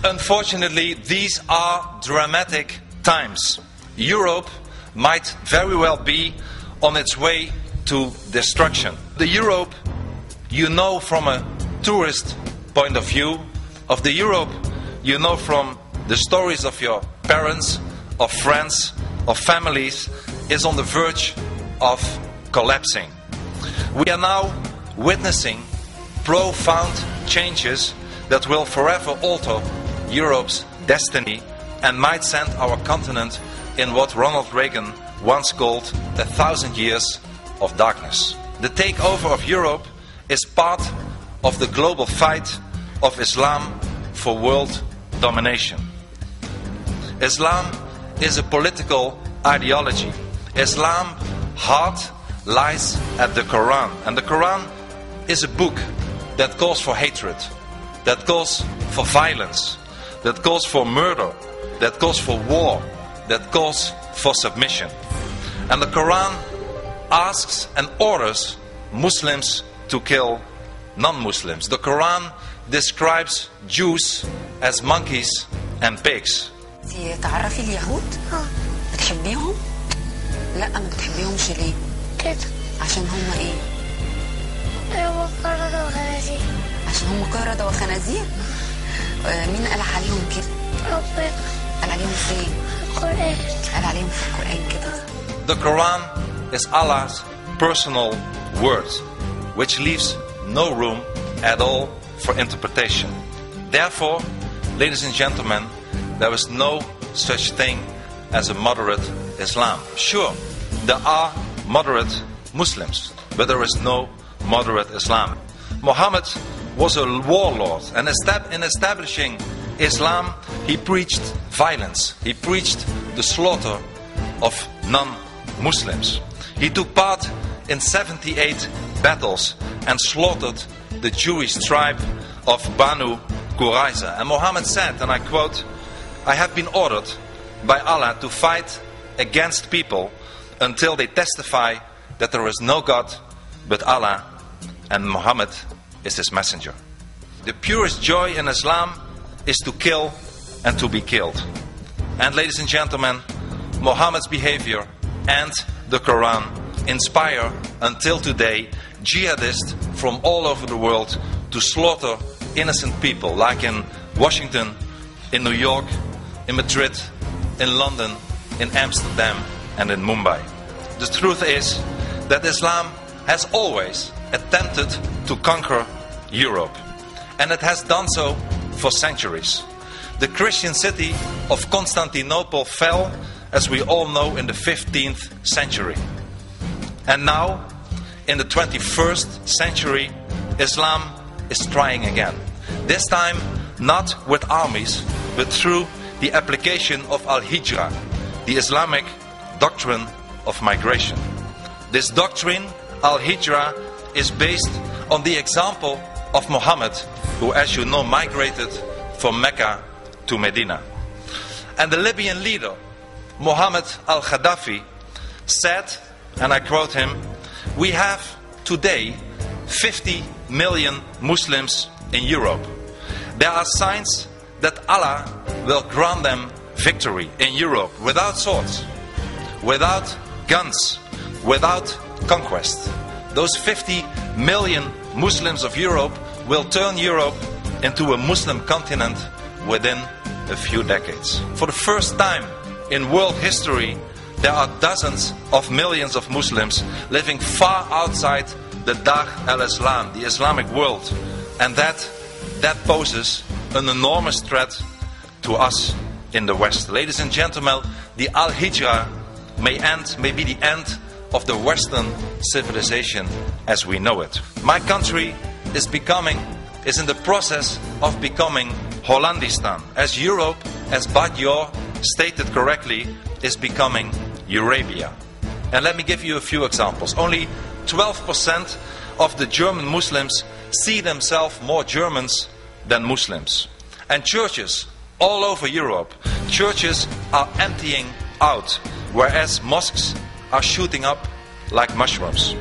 Unfortunately, these are dramatic times. Europe might very well be on its way to destruction. The Europe you know from a tourist point of view, of the Europe you know from the stories of your parents, of friends, of families, is on the verge of collapsing. We are now witnessing profound changes that will forever alter Europe's destiny and might send our continent in what Ronald Reagan once called 1,000 years of darkness. The takeover of Europe is part of the global fight of Islam for world domination. Islam is a political ideology. Islam's heart lies at the Quran. And the Quran is a book that calls for hatred, that calls for violence, that calls for murder, that calls for war, that calls for submission. And the Quran asks and orders Muslims to kill non-Muslims. The Quran describes Jews as monkeys and pigs. تعرفي اليهود؟ بتحبيهم؟ لا ما بتحبيهمش ليه؟ كده عشان هم ايه؟ هم قردة وخنازير. عشان هم قردة وخنازير؟ مين قال عليهم كده؟ ربنا. قال عليهم فين؟ القرآن. قال عليهم في القرآن كده. The Quran is Allah's personal word, which leaves no room at all for interpretation. Therefore, ladies and gentlemen, there is no such thing as a moderate Islam. Sure, there are moderate Muslims, but there is no moderate Islam. Muhammad was a warlord, and in establishing Islam, he preached violence. He preached the slaughter of non-Muslims. He took part in 78 battles and slaughtered the Jewish tribe of Banu Qurayza. And Muhammad said, and I quote, "I have been ordered by Allah to fight against people until they testify that there is no God but Allah and Muhammad is his messenger." The purest joy in Islam is to kill and to be killed. And ladies and gentlemen, Muhammad's behavior and the Quran inspire until today jihadists from all over the world to slaughter innocent people, like in Washington, in New York, in Madrid, in London, in Amsterdam and in Mumbai. The truth is that Islam has always attempted to conquer Europe, and it has done so for centuries. The Christian city of Constantinople fell, as we all know, in the 15th century. And now, in the 21st century, Islam is trying again. This time, not with armies, but through the application of Al-Hijra, the Islamic doctrine of migration. This doctrine, Al-Hijra, is based on the example of Muhammad, who, as you know, migrated from Mecca to Medina. And the Libyan leader, Muhammad al-Gaddafi, said, and I quote him, "We have today 50 million Muslims in Europe. There are signs that Allah will grant them victory in Europe without swords, without guns, without conquest. Those 50 million Muslims of Europe will turn Europe into a Muslim continent within a few decades." For the first time in world history, there are dozens of millions of Muslims living far outside the Dar al-Islam, the Islamic world. And that poses an enormous threat to us in the West. Ladies and gentlemen, the Al-Hijra may be the end of the Western civilization as we know it. My country is in the process of becoming Hollandistan, as Europe, as Badior stated correctly, is becoming Eurabia. And let me give you a few examples. Only 12% of the German Muslims see themselves more Germans than Muslims. And churches all over Europe, churches are emptying out, whereas mosques are shooting up like mushrooms.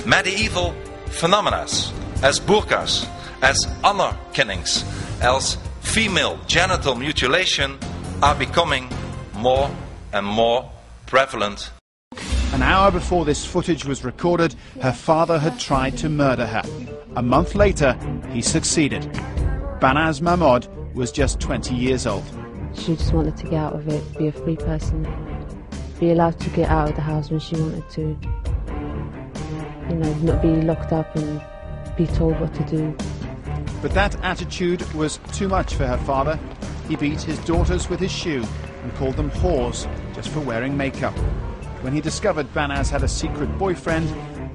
Medieval phenomena as burqas, as honor killings, as female genital mutilation are becoming more and more prevalent. An hour before this footage was recorded, her father had tried to murder her. A month later, he succeeded. Banaz Mahmoud was just 20 years old. She just wanted to get out of it, be a free person, be allowed to get out of the house when she wanted to. You know, not be locked up and be told what to do. But that attitude was too much for her father. He beat his daughters with his shoe and called them whores just for wearing makeup. When he discovered Banaz had a secret boyfriend,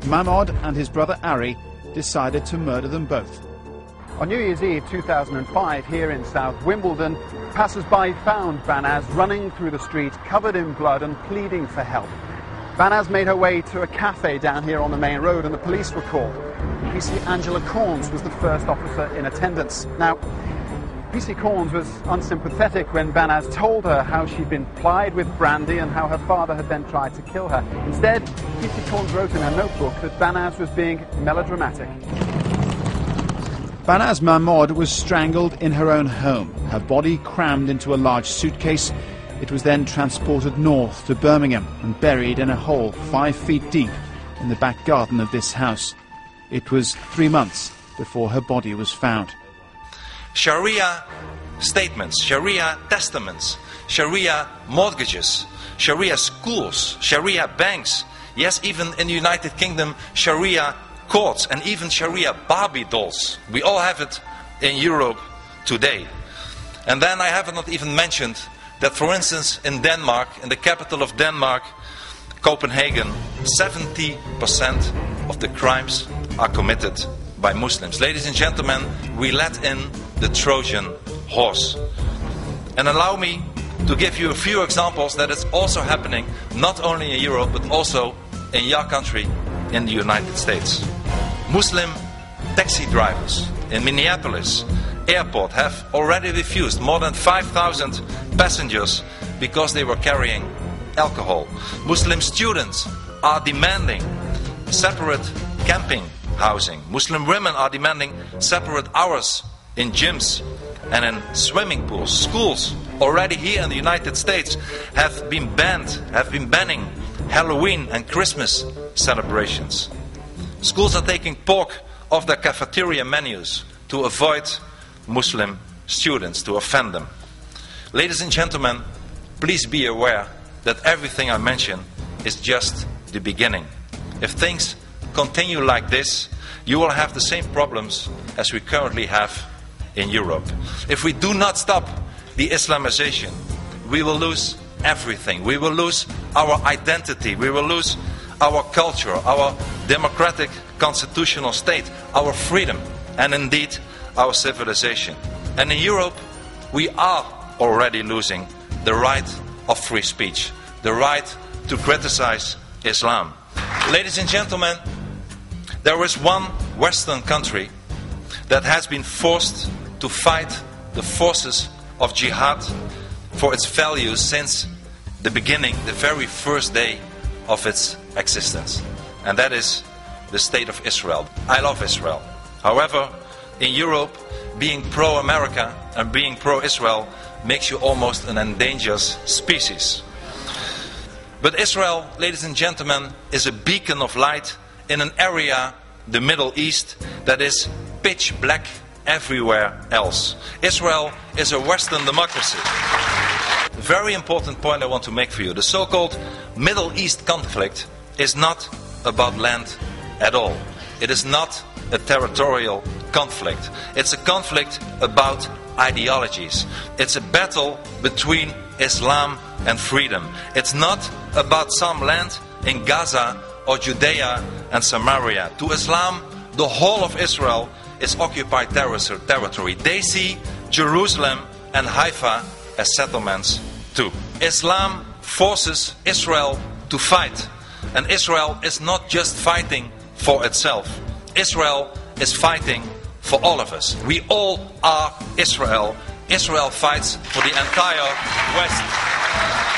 Mahmoud and his brother Ari decided to murder them both. On New Year's Eve 2005, here in South Wimbledon, passers-by found Banaz running through the street, covered in blood and pleading for help. Banaz made her way to a cafe down here on the main road and the police were called. PC Angela Corns was the first officer in attendance. Now, PC Corns was unsympathetic when Banaz told her how she'd been plied with brandy and how her father had then tried to kill her. Instead, PC Corns wrote in her notebook that Banaz was being melodramatic. Banaz Mahmoud was strangled in her own home, her body crammed into a large suitcase. It was then transported north to Birmingham and buried in a hole 5 feet deep in the back garden of this house. It was 3 months before her body was found. Sharia statements, Sharia testaments, Sharia mortgages, Sharia schools, Sharia banks, yes, even in the United Kingdom, Sharia courts and even Sharia Barbie dolls. We all have it in Europe today. And then I have not even mentioned that, for instance, in Denmark, in the capital of Denmark, Copenhagen, 70% of the crimes are committed by Muslims. Ladies and gentlemen, we let in the Trojan horse. And allow me to give you a few examples that it's also happening not only in Europe but also in your country, in the United States. Muslim taxi drivers in Minneapolis airport have already refused more than 5,000 passengers because they were carrying alcohol. Muslim students are demanding separate camping housing. Muslim women are demanding separate hours in gyms and in swimming pools. Schools already here in the United States have been banning Halloween and Christmas celebrations. Schools are taking pork off their cafeteria menus to avoid Muslim students, to offend them. Ladies and gentlemen, please be aware that everything I mention is just the beginning. If things continue like this, you will have the same problems as we currently have in Europe. If we do not stop the Islamization, we will lose everything. We will lose our identity. We will lose our culture, our democratic constitutional state, our freedom, and indeed our civilization. And in Europe, we are already losing the right of free speech, the right to criticize Islam. Ladies and gentlemen, there is one Western country that has been forced to fight the forces of jihad for its values since the beginning, the very first day of its existence. And that is the State of Israel. I love Israel. However, in Europe, being pro-America and being pro-Israel makes you almost an endangered species. But Israel, ladies and gentlemen, is a beacon of light in an area, the Middle East, that is pitch black everywhere else. Israel is a Western democracy. Very important point I want to make for you. The so-called Middle East conflict is not about land at all. It is not a territorial conflict. It's a conflict about ideologies. It's a battle between Islam and freedom. It's not about some land in Gaza or Judea and Samaria. To Islam, the whole of Israel is occupied territory. They see Jerusalem and Haifa as settlements too. Islam forces Israel to fight. And Israel is not just fighting for itself. Israel is fighting for all of us. We all are Israel. Israel fights for the entire West.